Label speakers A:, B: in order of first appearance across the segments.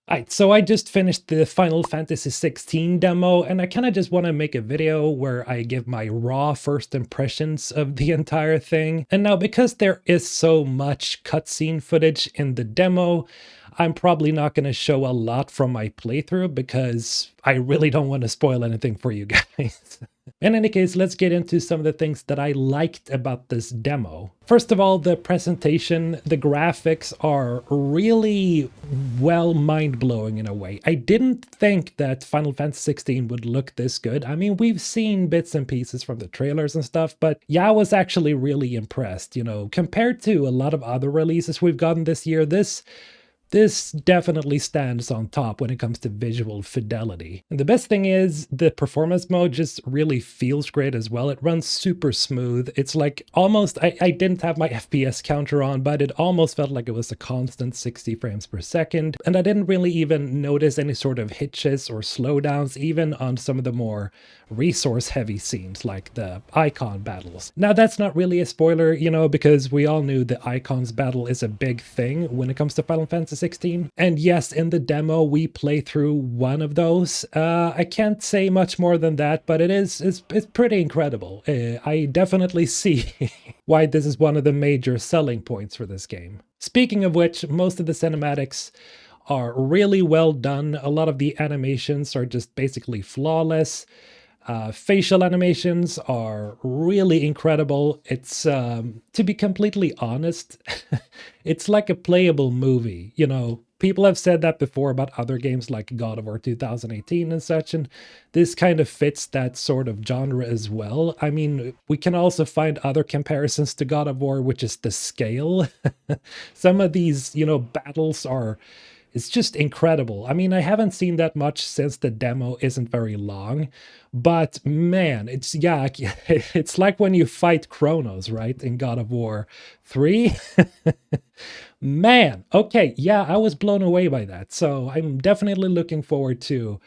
A: Alright, so I just finished the Final Fantasy XVI demo, and I kind of just want to make a video where I give my raw first impressions of the entire thing. And now, because there is so much cutscene footage in the demo, I'm probably not going to show a lot from my playthrough because I really don't want to spoil anything for you guys. In any case, let's get into some of the things that I liked about this demo. First of all, the presentation, the graphics are really well mind-blowing in a way. I didn't think that Final Fantasy XVI would look this good. I mean, we've seen bits and pieces from the trailers and stuff, but yeah, I was actually really impressed. You know, compared to a lot of other releases we've gotten this year, this definitely stands on top when it comes to visual fidelity. And the best thing is the performance mode just really feels great as well. It runs super smooth. It's like almost, I didn't have my FPS counter on, but it almost felt like it was a constant 60 frames per second. And I didn't really even notice any sort of hitches or slowdowns, even on some of the more resource heavy scenes like the icon battles. Now that's not really a spoiler, you know, because we all knew the icons battle is a big thing when it comes to Final Fantasy 16. And yes, in the demo we play through one of those. I can't say much more than that, but it's pretty incredible. I definitely see why this is one of the major selling points for this game. Speaking of which, most of the cinematics are really well done. A lot of the animations are just basically flawless. Facial animations are really incredible. It's, to be completely honest, it's like a playable movie. You know, people have said that before about other games like God of War 2018 and such, and this kind of fits that sort of genre as well. I mean, we can also find other comparisons to God of War, which is the scale. Some of these, you know, battles are... It's just incredible. I mean, I haven't seen that much since the demo isn't very long, but man, it's, yeah, it's like when you fight Kronos, right, in God of War 3. Man, okay, yeah, I was blown away by that, so I'm definitely looking forward to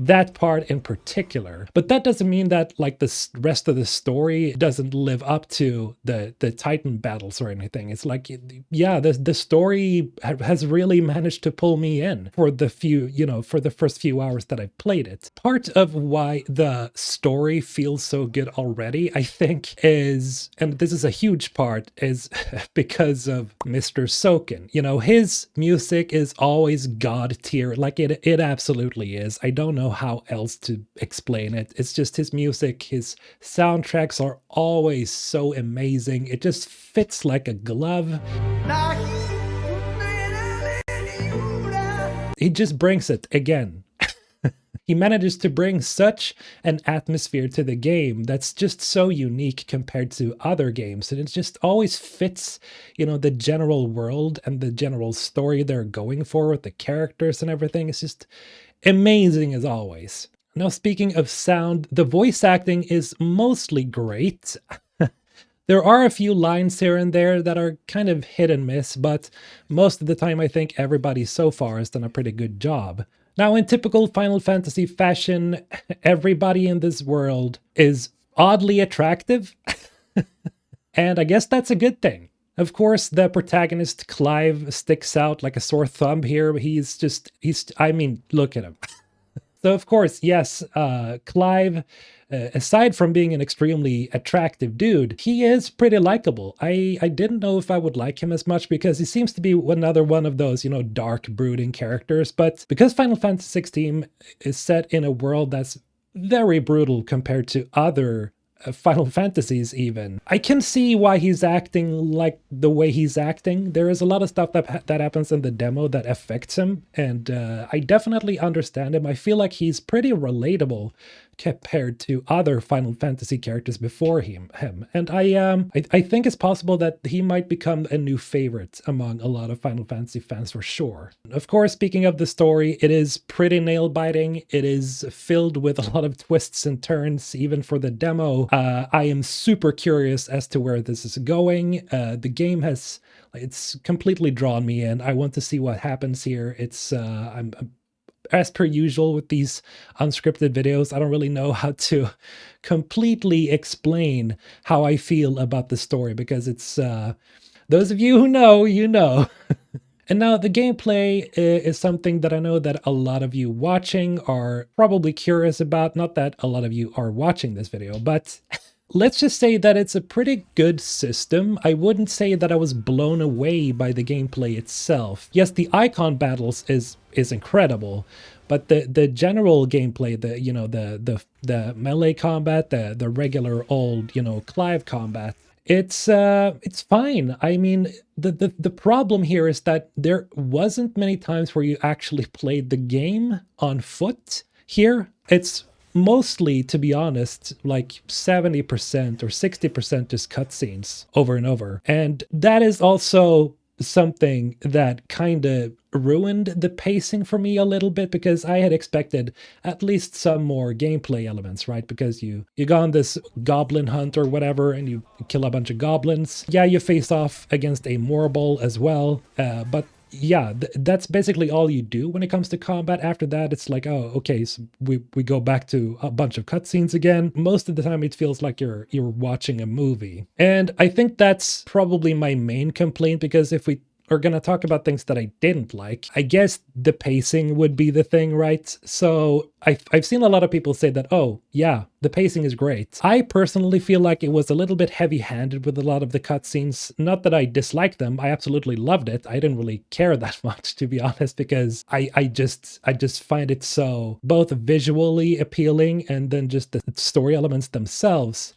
A: that part in particular. But that doesn't mean that like the rest of the story doesn't live up to the Titan battles or anything. It's like, yeah, the story has really managed to pull me in for the few, you know, for the first few hours that I've played it. Part of why the story feels so good already, I think, is, and this is a huge part, is because of Mr. Soken. You know, his music is always god tier, like it absolutely is. I don't know how else to explain it. It's just his music, his soundtracks are always so amazing. It just fits like a glove. He just brings it again. He manages to bring such an atmosphere to the game that's just so unique compared to other games, and it just always fits, you know, the general world and the general story they're going for with the characters and everything. It's just amazing as always. Now, speaking of sound, the voice acting is mostly great. There are a few lines here and there that are kind of hit and miss, but most of the time I think everybody so far has done a pretty good job. Now, in typical Final Fantasy fashion, everybody in this world is oddly attractive, and I guess that's a good thing. Of course, the protagonist, Clive, sticks out like a sore thumb here. I mean, look at him. So, of course, yes, Clive, aside from being an extremely attractive dude, he is pretty likable. I didn't know if I would like him as much because he seems to be another one of those, you know, dark, brooding characters. But because Final Fantasy XVI is set in a world that's very brutal compared to other Final Fantasies even, I can see why he's acting like the way he's acting. There is a lot of stuff that happens in the demo that affects him, and I definitely understand him. I feel like he's pretty relatable compared to other Final Fantasy characters before him. And I think it's possible that he might become a new favorite among a lot of Final Fantasy fans for sure. Of course, speaking of the story, it is pretty nail-biting. It is filled with a lot of twists and turns, even for the demo. I am super curious as to where this is going. The game it's completely drawn me in. I want to see what happens here. I'm as per usual with these unscripted videos, I don't really know how to completely explain how I feel about the story because it's, those of you who know, you know. And now the gameplay is something that I know that a lot of you watching are probably curious about. Not that a lot of you are watching this video, but let's just say that it's a pretty good system. I wouldn't say that I was blown away by the gameplay itself. Yes, the icon battles is incredible, but the general gameplay, the melee combat, the regular old, Clive combat, it's fine. I mean, the problem here is that there wasn't many times where you actually played the game on foot. Here, it's mostly, to be honest, like 70% or 60% just cutscenes over and over. And that is also something that kind of ruined the pacing for me a little bit, because I had expected at least some more gameplay elements, right? Because you go on this goblin hunt or whatever and you kill a bunch of goblins. Yeah, you face off against a Morbol as well, but yeah, that's basically all you do when it comes to combat. After that, it's like, oh, okay, so we go back to a bunch of cutscenes again. Most of the time, it feels like you're watching a movie. And I think that's probably my main complaint, because if we are going to talk about things that I didn't like, I guess the pacing would be the thing, right? So I've seen a lot of people say that, oh, yeah, the pacing is great. I personally feel like it was a little bit heavy-handed with a lot of the cutscenes. Not that I disliked them, I absolutely loved it. I didn't really care that much, to be honest, because I just find it so both visually appealing, and then just the story elements themselves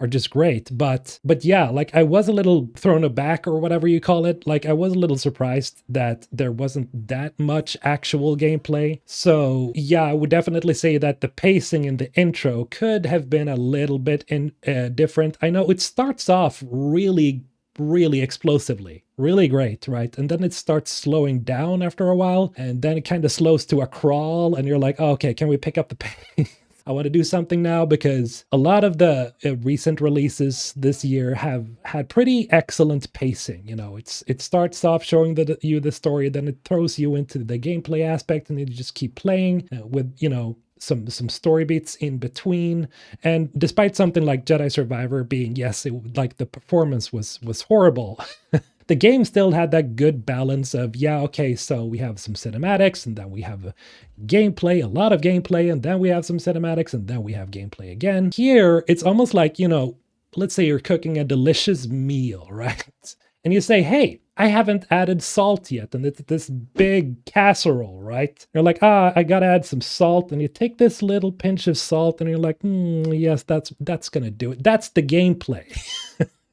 A: are just great. But yeah, like I was a little thrown aback, or whatever you call it. Like I was a little surprised that there wasn't that much actual gameplay. So yeah, I would definitely say that the pacing in the intro could have been a little bit different. I know it starts off really explosively, really great, right? And then it starts slowing down after a while, and then it kind of slows to a crawl, and you're like, oh, okay, can we pick up the pace? I want to do something now, because a lot of the recent releases this year have had pretty excellent pacing. It starts off showing you the story, then it throws you into the gameplay aspect, and then you just keep playing with, some story beats in between. And despite something like Jedi Survivor being, yes, like the performance was horrible, the game still had that good balance of, yeah, okay, so we have some cinematics, and then we have gameplay, a lot of gameplay, and then we have some cinematics, and then we have gameplay again. Here, it's almost like, let's say you're cooking a delicious meal, right? And you say, hey, I haven't added salt yet, and it's this big casserole, right? You're like, I gotta add some salt, and you take this little pinch of salt, and you're like, yes, that's gonna do it. That's the gameplay.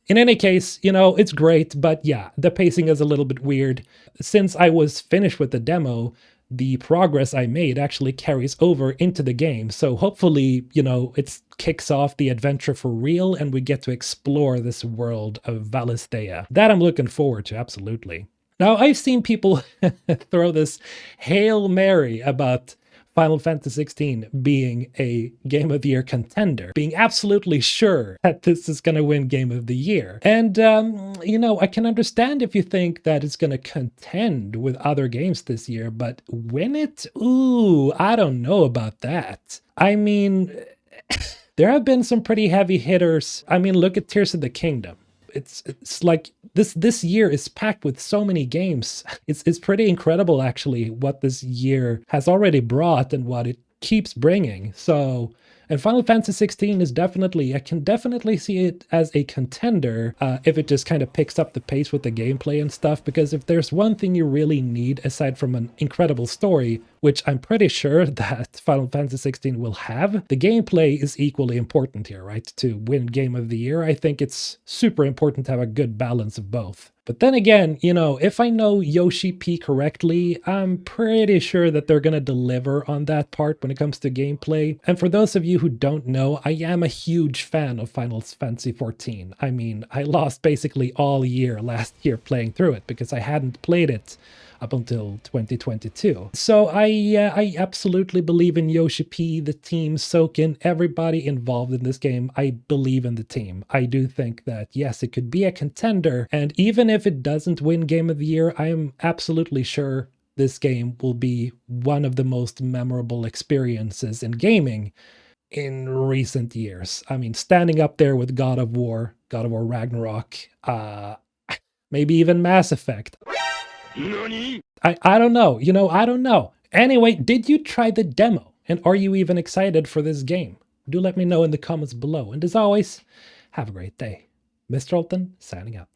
A: In any case, it's great, but yeah, the pacing is a little bit weird. Since I was finished with the demo, the progress I made actually carries over into the game. So hopefully, it kicks off the adventure for real, and we get to explore this world of Valisthea. That I'm looking forward to, absolutely. Now, I've seen people throw this Hail Mary about Final Fantasy XVI being a Game of the Year contender, being absolutely sure that this is going to win Game of the Year. And, I can understand if you think that it's going to contend with other games this year, but win it? Ooh, I don't know about that. I mean, there have been some pretty heavy hitters. I mean, look at Tears of the Kingdom. It's like this year is packed with so many games. It's pretty incredible, actually, what this year has already brought and what it keeps bringing. So, and Final Fantasy XVI is I can definitely see it as a contender if it just kind of picks up the pace with the gameplay and stuff, because if there's one thing you really need aside from an incredible story, which I'm pretty sure that Final Fantasy XVI will have, the gameplay is equally important here, right? To win Game of the Year, I think it's super important to have a good balance of both. But then again, if I know Yoshi P correctly, I'm pretty sure that they're going to deliver on that part when it comes to gameplay. And for those of you who don't know, I am a huge fan of Final Fantasy XIV. I mean, I lost basically all year last year playing through it because I hadn't played it up until 2022. So I absolutely believe in Yoshi P, the team, Soken, everybody involved in this game. I believe in the team. I do think that, yes, it could be a contender. And even if it doesn't win Game of the Year, I am absolutely sure this game will be one of the most memorable experiences in gaming in recent years. I mean, standing up there with God of War Ragnarok, maybe even Mass Effect. I don't know. I don't know. Anyway, did you try the demo? And are you even excited for this game? Do let me know in the comments below. And as always, have a great day. Mr. Alton, signing out.